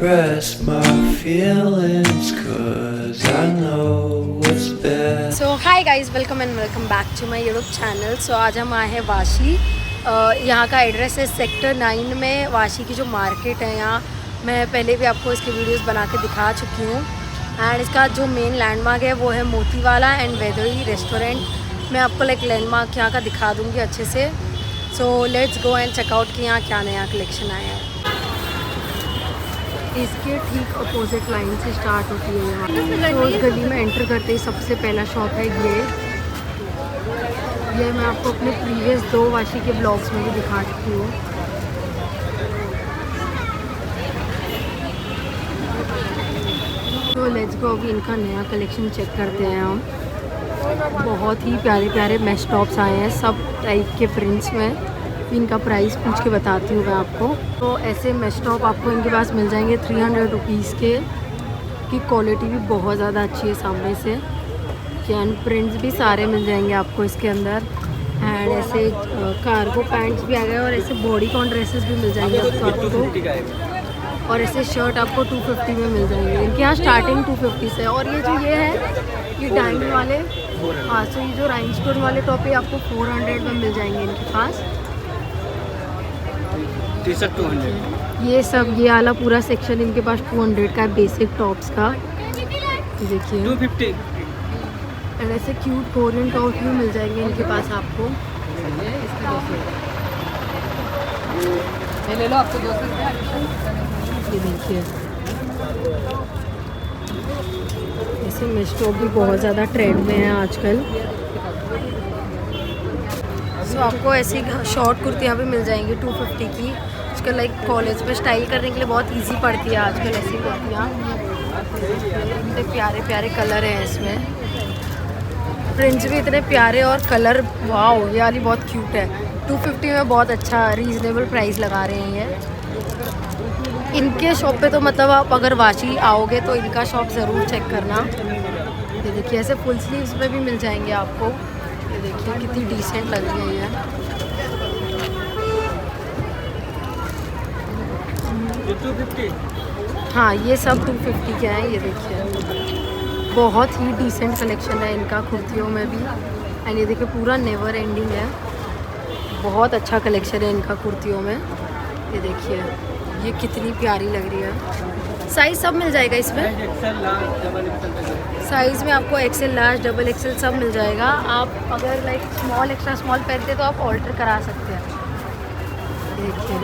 suppress my feelings, 'cause I know what's best. So hi guys, welcome back to my YouTube channel. So आज हम आए हैं वाशी। यहाँ का एड्रेस है सेक्टर 9 में। वाशी की जो मार्केट है यहाँ, मैं पहले भी आपको इसके वीडियोस बना के दिखा चुकी हूँ। एंड इसका जो मेन लैंडमार्क है वो है मोतीवाला एंड वेदरी रेस्टोरेंट। मैं आपको लाइक लैंडमार्क यहाँ का दिखा दूँगी अच्छे से। So let's go and check out कि यहाँ क्या नया कलेक्शन आया है। इसके ठीक अपोजिट लाइन से स्टार्ट होती है यहाँ। तो इस गली में एंटर करते ही सबसे पहला शॉप है ये मैं आपको अपने प्रीवियस 2 वाशी के ब्लॉग्स में भी दिखा चुकी हूँ। तो लेट्स गो, अभी इनका नया कलेक्शन चेक करते हैं हम। बहुत ही प्यारे प्यारे मैश टॉप्स आए हैं सब टाइप के प्रिंट्स में। इनका प्राइस पूछ के बताती हूँ मैं आपको। तो ऐसे मैश टॉप आपको इनके पास मिल जाएंगे 300 रुपीज़ के। की क्वालिटी भी बहुत ज़्यादा अच्छी है सामने से। एंड प्रिंट्स भी सारे मिल जाएंगे आपको इसके अंदर। एंड ऐसे कार्गो पैंट्स भी आ गए और ऐसे बॉडीकॉन ड्रेसेस भी मिल जाएंगे आपको। और ऐसे शर्ट आपको 250 में मिल जाएंगे। इनके यहाँ स्टार्टिंग 250 से। और ये है ये डायमंड वाले, हाँ, सो ये जो राइनस्टोन वाले टॉप है आपको 400 में मिल जाएंगे इनके पास। टी-शर्ट 200। ये सब ये वाला पूरा सेक्शन इनके पास 200 का है बेसिक टॉप्स का। देखिए 250। एंड ऐसे क्यूट कोरियन टॉप भी मिल जाएंगे इनके पास आपको। ले लो, आपको 200 रुपये। ये देखिए ऐसे मैश टॉप भी बहुत ज़्यादा ट्रेंड में है आजकल। सो आपको ऐसी शॉर्ट कुर्तियाँ भी मिल जाएंगी 250 की। आजकल लाइक कॉलेज में स्टाइल करने के लिए बहुत इजी पड़ती है आजकल ऐसी कुर्तियाँ। इतने प्यारे प्यारे कलर हैं इसमें, प्रिंट्स भी इतने प्यारे और कलर, वाओ, ये वाली बहुत क्यूट है। 250 में बहुत अच्छा रीज़नेबल प्राइस लगा रहे हैं ये। इनके शॉप पे तो मतलब आप अगर वाशी आओगे तो इनका शॉप ज़रूर चेक करना। ये देखिए ऐसे फुल स्लीव्स में भी मिल जाएंगे आपको। ये देखिए कितनी डिसेंट लग रही है ये 250। हाँ, ये सब 250 के हैं। ये देखिए बहुत ही डिसेंट कलेक्शन है इनका कुर्तियों में भी। एंड ये देखिए पूरा नेवर एंडिंग है। बहुत अच्छा कलेक्शन है इनका कुर्तियों में। ये देखिए ये कितनी प्यारी लग रही है। साइज़ सब मिल जाएगा इसमें। साइज़ में आपको एक्सेल, लार्ज, डबल एक्सेल सब मिल जाएगा। आप अगर लाइक स्मॉल, एक्स्ट्रा स्मॉल पहनते तो आप ऑल्टर करा सकते हैं। देखिए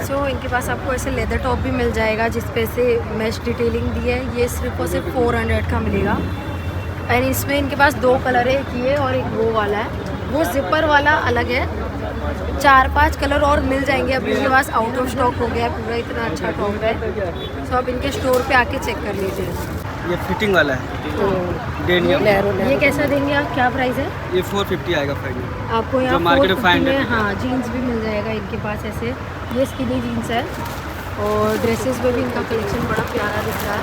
सो इनके पास आपको ऐसे लेदर टॉप भी मिल जाएगा जिस पे से मैश डिटेलिंग दी है। ये सिर्फ और सिर्फ 400 का मिलेगा। एंड इसमें इनके पास 2 कलर है, एक ये और एक वो वाला है। वो जिपर वाला अलग है। 4-5 कलर और मिल जाएंगे। अभी इनके पास आउट ऑफ स्टॉक हो गया पूरा। इतना अच्छा टॉप है। सो आप इनके स्टोर पे आके चेक कर लीजिए। ये फिटिंग वाला है डेनियम। ये कैसा देंगे आप, क्या प्राइस है? ये 450 आएगा फाइनल। आपको यहाँ मार्केट में 450 में, हाँ, जीन्स भी मिल जाएगा इनके पास ऐसे। ये स्किनी जीन्स है। और ड्रेसेस में भी इनका कलेक्शन बड़ा प्यारा दिख रहा है।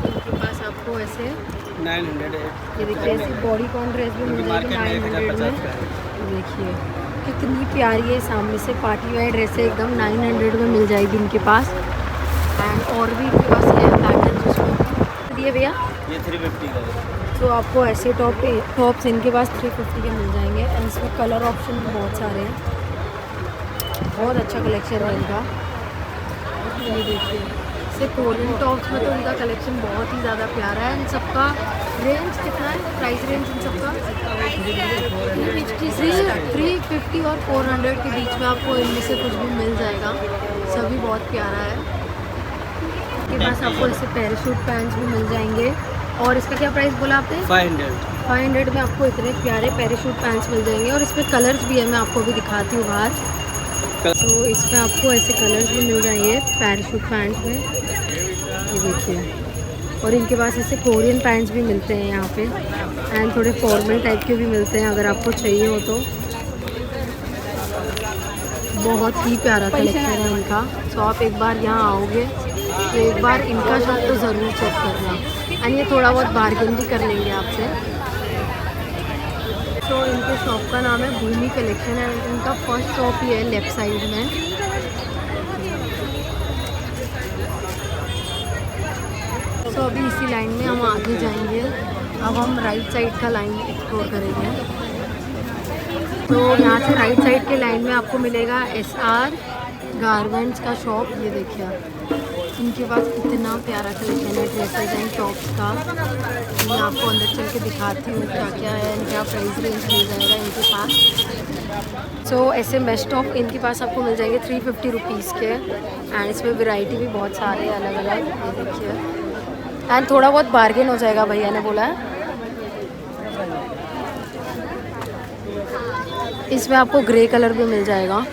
इनके पास आपको ऐसे 900 है। ये देखिए ऐसी बॉडीकॉन ड्रेस भी मिल जाएगी 900 में। देखिए कितनी प्यारी है, सामने से पार्टी वेयर ड्रेस है एकदम 900 में मिल जाएगी इनके पास। एंड और भी इनके पास ये पैटर्न जिसमें दिए भैया, ये 350 का है। तो आपको ऐसे टॉप्स इनके पास 350 के मिल जाएंगे। एंड इसमें कलर ऑप्शन भी बहुत सारे हैं। बहुत अच्छा कलेक्शन है इनका। ये देखिए से कोरियन टॉप्स में तो इनका कलेक्शन बहुत ही ज़्यादा प्यारा है। इन सबका रेंज कितना है, प्राइस रेंज इन सबका 350 और 400 के बीच में आपको इनमें से कुछ भी मिल जाएगा। सभी बहुत प्यारा है। इनके पास आपको ऐसे पैराशूट पैंट्स भी मिल जाएंगे। और इसका क्या प्राइस बोला आपने? 500 में आपको इतने प्यारे पैराशूट पैंट्स मिल जाएंगे। और इसमें कलर्स भी है, मैं आपको भी दिखाती हूँ बाहर। तो इसमें आपको ऐसे कलर्स भी मिल जाएंगे पैराशूट पैंट्स में। ये देखिए, और इनके पास ऐसे कोरियन पैंट्स भी मिलते हैं यहाँ पे। एंड थोड़े फॉर्मल टाइप के भी मिलते हैं अगर आपको चाहिए हो तो। बहुत ही प्यारा कलेक्शन है इनका। सो आप एक बार यहाँ आओगे तो एक बार इनका शॉप तो ज़रूर चेक करना। एंड ये थोड़ा बहुत बार्गेन भी कर लेंगे आपसे। शॉप का नाम है भूमि कलेक्शन है। इनका फर्स्ट शॉप ही है लेफ्ट साइड में। तो अभी इसी लाइन में हम आगे जाएंगे। अब हम राइट साइड का लाइन एक्सप्लोर करेंगे। तो यहाँ से राइट साइड के लाइन में आपको मिलेगा SR गारमेंट्स का शॉप। ये देखिए आप, इनके पास इतना प्यारा कलेक्शन है ड्रेसेस एंड टॉप्स का। मैं आपको अंदर चल के दिखाती हूँ क्या क्या है, क्या प्राइस रेंज मिल जाएगा इनके पास। सो ऐसे मेश टॉप इनके पास आपको मिल जाएंगे 350 रुपीज़ के। एंड इसमें वैरायटी भी बहुत सारे हैं अलग अलग। ये देखिए, एंड थोड़ा बहुत बार्गेन हो जाएगा भैया ने बोला है। इसमें आपको ग्रे कलर भी मिल जाएगा।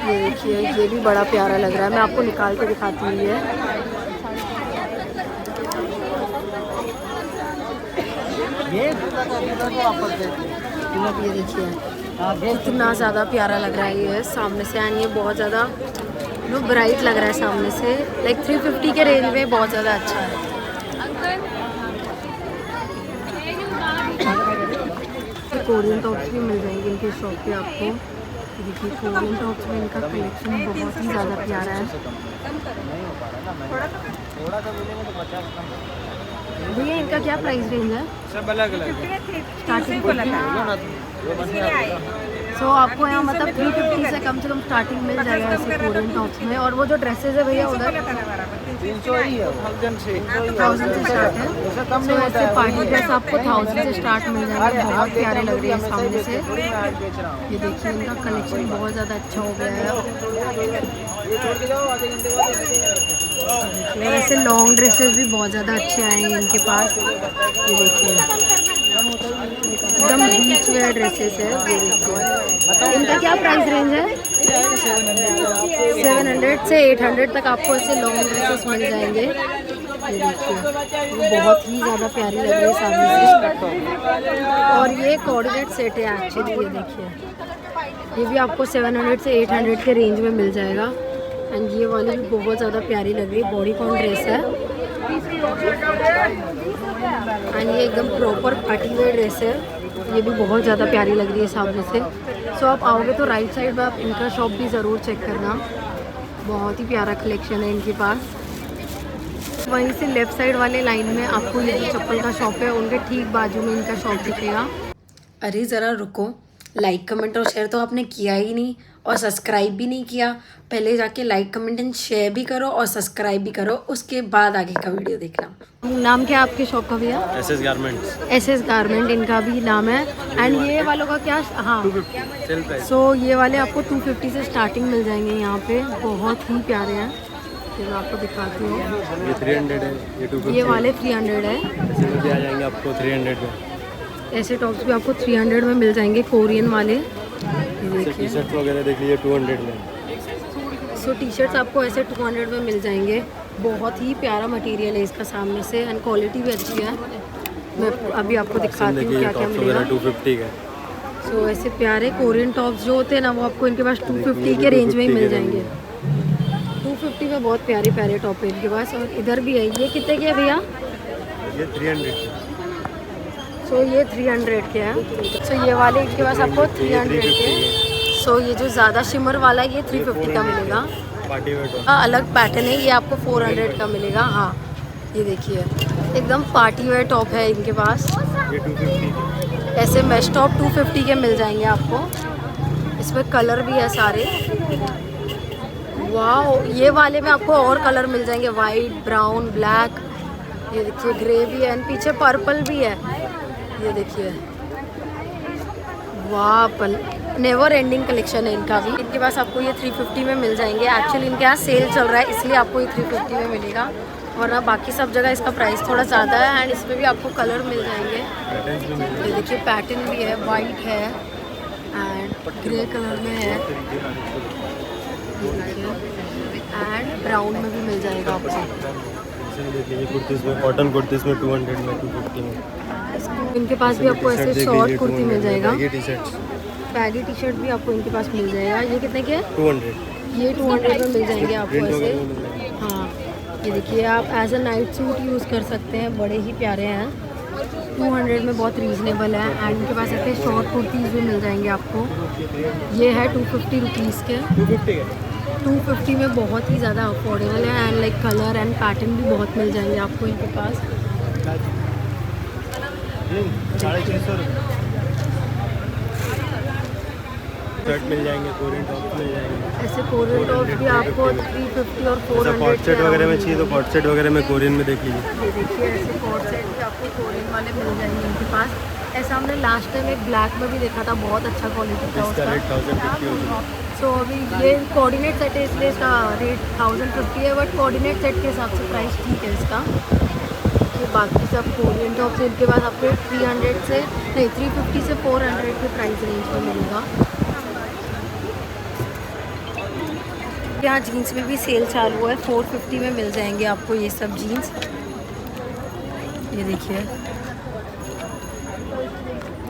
ये देखिए, ये भी बड़ा प्यारा लग रहा है। मैं आपको निकाल के दिखाती हूँ। ये देखिए कितना ज़्यादा प्यारा लग रहा है ये सामने से। एंड ये बहुत ज़्यादा ब्राइट लग रहा है सामने से। लाइक 350 के रेंज में बहुत ज़्यादा अच्छा है। कोरियन टॉप्स भी मिल जाएंगे इनके शॉप पे आपको। देखिए कोरियन टॉप्स में इनका कलेक्शन बहुत ही ज़्यादा प्यारा है। भैया इनका क्या प्राइस रेंज है? सब अलग अलग स्टार्टिंग सो आपको यहाँ मतलब 350 से कम स्टार्टिंग मिल जाएगा ऐसे कोरियन टॉप्स में। और वो जो ड्रेसेस है भैया उधर 300 ही है, 1000 से 1000 से स्टार्ट है। तो ऐसे पार्टी ड्रेस आपको 1000 से स्टार्ट मिल जाएंगे। बहुत प्यारे लग रहे हैं सामने से। ये देखिए इनका कलेक्शन बहुत ज़्यादा अच्छा हो गया है। और ऐसे लॉन्ग ड्रेसेस भी बहुत ज़्यादा अच्छे आए हैं इनके पास। ये देखिए एकदम बीच वेयर ड्रेसेस है। ये देखिए इनका क्या प्राइस रेंज है? 700 से 800 तक आपको ऐसे लॉन्ग ड्रेसेस मिल जाएंगे। ये देखिए वो बहुत ही ज़्यादा प्यारी लग रही है सामने से। और ये कोऑर्डिनेट सेट है एक्चुअली। ये देखिए ये भी आपको 700 से 800 के रेंज में मिल जाएगा। एंड ये वाली भी बहुत ज़्यादा प्यारी लग रही है। बॉडी कॉन ड्रेस है एंड ये एकदम प्रॉपर पार्टी वेयर ड्रेस है। ये भी बहुत ज़्यादा प्यारी लग रही है सामने से। सो आप आओगे तो राइट साइड में आप इनका शॉप भी ज़रूर चेक करना। बहुत ही प्यारा कलेक्शन है इनके पास। वहीं से लेफ़्ट साइड वाले लाइन में आपको ये जो चप्पल का शॉप है उनके ठीक बाजू में इनका शॉप दिखेगा। अरे ज़रा रुको, लाइक कमेंट और शेयर तो आपने किया ही नहीं और सब्सक्राइब भी नहीं किया। पहले जाके लाइक कमेंट एंड शेयर भी करो और सब्सक्राइब भी करो, उसके बाद आगे का वीडियो देखना। नाम क्या है आपके शॉप का भैया? SS garments. SS गारमेंट इनका भी नाम है। एंड ये वालों का क्या? हाँ, सो ये वाले आपको 250 से स्टार्टिंग मिल जाएंगे यहाँ पे। बहुत ही प्यारे हैं। फिर मैं आपको दिखाती हूँ। ये 300 है, ये 250। ये वाले 300 है। ऐसे में भी आ जाएंगे आपको 300 में। ऐसे टॉप्स भी आपको 300 में मिल जाएंगे कोरियन वाले। टी शर्ट वगैरह देख लीजिए 200 में। सो टी शर्ट्स आपको ऐसे 200 में मिल जाएंगे। बहुत ही प्यारा मटेरियल है इसका सामने से एंड क्वालिटी भी अच्छी है। मैं अभी आपको दिखाती हूँ क्या क्या मिलेगा। 250 का। सो ऐसे प्यारे कोरियन टॉप्स जो होते हैं ना वो आपको इनके पास 250 के रेंज में ही मिल जाएंगे। 250 में बहुत प्यारे प्यारे टॉप है इनके पास। और इधर भी है। ये कितने के है भैया? ये 300। सो ये 300 के हैं। सो ये वाले इनके पास आपको 300 के। सो ये जो ज़्यादा शिमर वाला है ये 350 का मिलेगा। पार्टी वेयर हाँ अलग पैटर्न है। ये आपको 400 का मिलेगा। हाँ ये देखिए एकदम पार्टी वेयर टॉप है इनके पास। ये 250। ऐसे मेश टॉप 250 के मिल जाएंगे आपको। इसमें कलर भी है सारे। वाह, ये वाले में आपको और कलर मिल जाएंगे, वाइट, ब्राउन, ब्लैक। ये देखिए ग्रे भी है एंड पीछे पर्पल भी है। ये देखिए वाह, नेवर एंडिंग कलेक्शन है इनका भी। इनके पास आपको ये 350 में मिल जाएंगे। एक्चुअली इनके यहाँ सेल चल रहा है इसलिए आपको ये 350 में मिलेगा, वरना बाकी सब जगह इसका प्राइस थोड़ा ज़्यादा है। एंड इसमें भी आपको कलर मिल जाएंगे। ये देखिए पैटर्न भी है, वाइट है एंड ग्रे कलर में है एंड ब्राउन में भी मिल जाएगा आपको। कुर्तीज़ में, कॉटन कुर्तीज़ में 200 में, 250 में। इनके पास भी आपको ऐसे शॉर्ट कुर्ती मिल जाएगा। बैगी टी शर्ट भी आपको इनके पास मिल जाएगा। ये कितने के? 200। ये 200 में मिल जाएंगे आपको ऐसे। हाँ ये देखिए आप as a night suit use कर सकते हैं, बड़े ही प्यारे हैं। 200 में बहुत रीज़नेबल है। एंड इनके पास ऐसे शॉर्ट कुर्तीज़ भी मिल जाएंगे आपको। ये है 250 रुपीज़ के। 250 में बहुत ही ज़्यादा अफोर्डेबल है। And like colour and pattern भी बहुत मिल जाएंगे आपको इनके पास। 650 शर्ट मिल जाएंगे, कोरियन टॉप मिल जाएंगे। ऐसे कोरियन टॉप भी आपको 350 और 400 कॉट सेट वगैरह में चाहिए तो कॉट सेट वगैरह में कोरियन में देख लीजिए। ये देखिए ऐसे कॉट सेट भी आपको कोरियन वाले मिल जाएंगे इनके पास। ऐसा हमने लास्ट टाइम एक ब्लैक में भी देखा था, बहुत अच्छा क्वालिटी था इसका रेट उसका। 1050 होगा। सो अभी ये कोऑर्डिनेट सेट है इसलिए इसका रेट 1050 है, बट कोऑर्डिनेट सेट के हिसाब से प्राइस ठीक है इसका। ये बाकी सब कोरियन टॉप से इनके पास आपको 300 से नहीं 350 से 400 के प्राइस रेंज में मिलेगा। यहाँ जीन्स में भी सेल चालू है, 450 में मिल जाएंगे आपको ये सब जीन्स। ये देखिए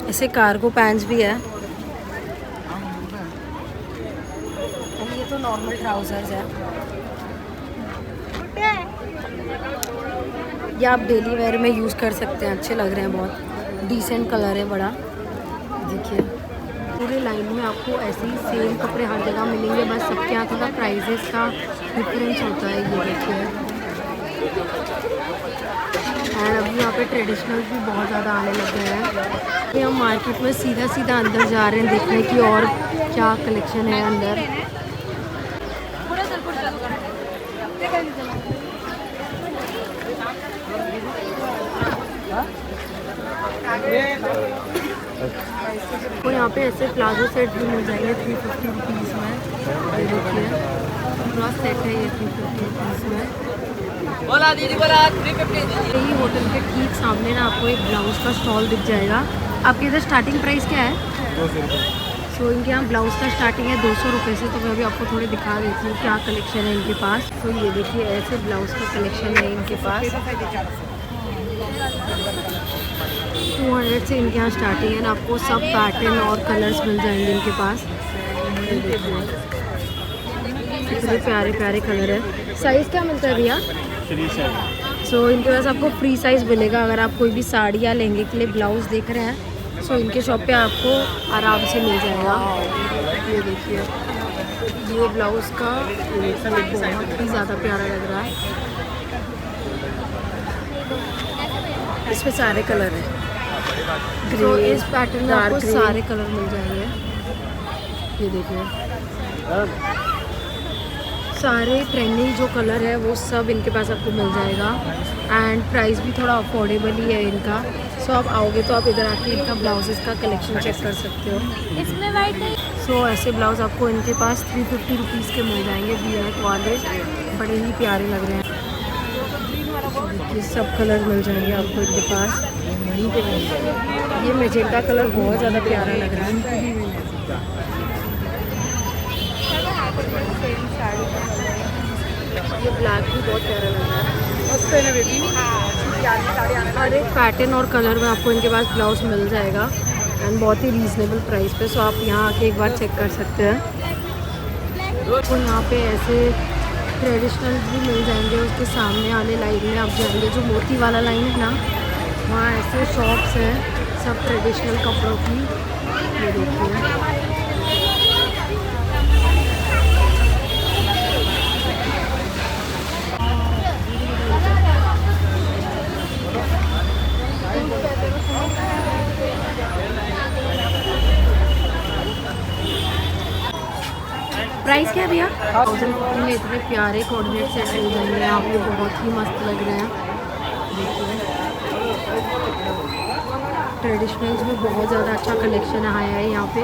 ऐसे कार्गो पैंट्स भी है। और ये तो नॉर्मल ट्राउजर्स है। ये आप डेली वेयर में यूज़ कर सकते हैं, अच्छे लग रहे हैं, बहुत डिसेंट कलर है बड़ा। देखिए पूरे लाइन में आपको ऐसे ही सेम कपड़े हर जगह मिलेंगे, बस सबके यहाँ थोड़ा प्राइजेस का डिफरेंस होता है। ये देखिए एंड अभी यहाँ पे ट्रेडिशनल भी बहुत ज़्यादा आने लग गए हैं। ये हम मार्केट में सीधा सीधा अंदर जा रहे हैं देखने की और क्या कलेक्शन है अंदर। तो यहाँ पे ऐसे प्लाजो सेट भी मिल जाएंगे 350 रुपीज़ में। ये देखिए पूरा सेट है ये 350 रुपीज़ में। यही होटल के ठीक सामने ना आपको एक ब्लाउज़ का स्टॉल दिख जाएगा। आपके इधर स्टार्टिंग प्राइस क्या है? 200 रुपये। सो इनके यहाँ ब्लाउज़ का स्टार्टिंग है 200 रुपये से। तो मैं अभी आपको थोड़े दिखा देती हूँ क्या कलेक्शन है इनके पास। तो ये देखिए ऐसे ब्लाउज़ का कलेक्शन है इनके पास। 200 से इनके यहाँ स्टार्टिंग है। आपको सब पैटर्न और कलर्स मिल जाएंगे इनके पास। कितने प्यारे प्यारे कलर है। साइज़ क्या मिलता है भैया? Free size. सो इनके पास आपको फ्री साइज़ मिलेगा। अगर आप कोई भी साड़ी या लहंगे के लिए ब्लाउज़ देख रहे हैं सो इनके शॉप पे आपको आराम से मिल जाएगा। ये देखिए ये ब्लाउज़ का बहुत ही ज़्यादा प्यारा लग रहा है। इसमें सारे कलर हैं। तो इस पैटर्न में आपको सारे कलर मिल जाएंगे। ये देखिए सारे ट्रेंडिंग जो कलर है वो सब इनके पास आपको मिल जाएगा। एंड प्राइस भी थोड़ा अफोर्डेबल ही है इनका। सो आप आओगे तो आप इधर आके इनका ब्लाउजेस का कलेक्शन चेक कर सकते हो। इसमें वाइट है। सो ऐसे ब्लाउज़ आपको इनके पास 350 रुपीज़ के मिल जाएंगे। V-neck वाले बड़े ही प्यारे लग रहे हैं। ये सब कलर मिल जाएंगे आपको इनके पास। ये मैजेंटा कलर बहुत ज़्यादा प्यारा लग रहा है। ये ब्लैक भी बहुत प्यारा लग रहा है। हर एक पैटर्न और कलर में आपको इनके पास ब्लाउज मिल जाएगा एंड बहुत ही रीज़नेबल प्राइस पे। सो आप यहाँ आके एक बार चेक कर सकते हैं। तो यहाँ पे ऐसे ट्रेडिशनल भी मिल जाएंगे। उसके सामने वाले लाइन में आप जाएंगे जो मोती वाला लाइन है ना, वहाँ ऐसे शॉप्स हैं सब ट्रेडिशनल कपड़ों की। ये देखिए प्राइस क्या है भैया? 1050 में इतने प्यारे कोऑर्डिनेट सेट मिल जाएंगे आपको, बहुत ही मस्त लग रहे हैं। देखिए ट्रेडिशनल्स में बहुत ज़्यादा अच्छा कलेक्शन आया है यहाँ पे।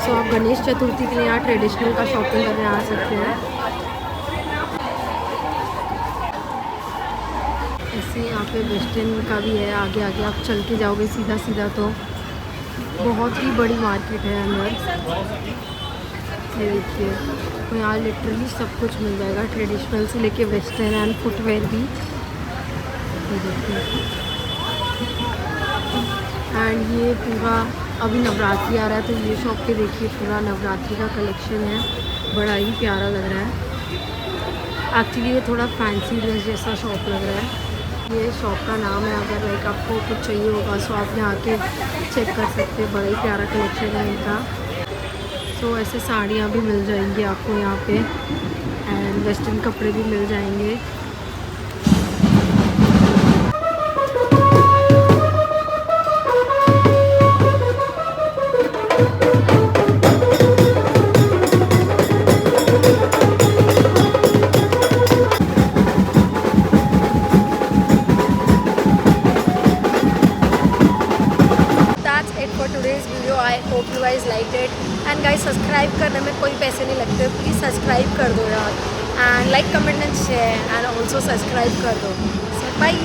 सो आप गणेश चतुर्थी के लिए यहाँ ट्रेडिशनल का शॉपिंग करने आ सकते हैं। ऐसे यहाँ पे वेस्टर्न का भी है। आगे आगे आप चल के जाओगे सीधा सीधा तो बहुत ही बड़ी मार्केट है अंदर। ये देखिए तो यहाँ लिटरली सब कुछ मिल जाएगा, ट्रेडिशनल से लेके वेस्टर्न एंड फुटवेयर भी। ये देखिए एंड ये पूरा अभी नवरात्रि आ रहा है तो ये शॉप पे देखिए पूरा नवरात्रि का कलेक्शन है, बड़ा ही प्यारा लग रहा है। एक्चुअली ये थोड़ा फैंसी ड्रेस जैसा शॉप लग रहा है। ये शॉप का नाम है। अगर लाइक आपको कुछ चाहिए होगा सो आप यहाँ के चेक कर सकते हैं। बड़ा ही प्यारा कलेक्शन है इनका। सो ऐसे साड़ियाँ भी मिल जाएंगी आपको यहाँ पे एंड वेस्टर्न कपड़े भी मिल जाएंगे। For today's video, I hope you guys liked it and guys subscribe करने में कोई पैसे नहीं लगते, प्लीज़ सब्सक्राइब कर दो यार and like comment and share and also subscribe कर दो। सो बाय।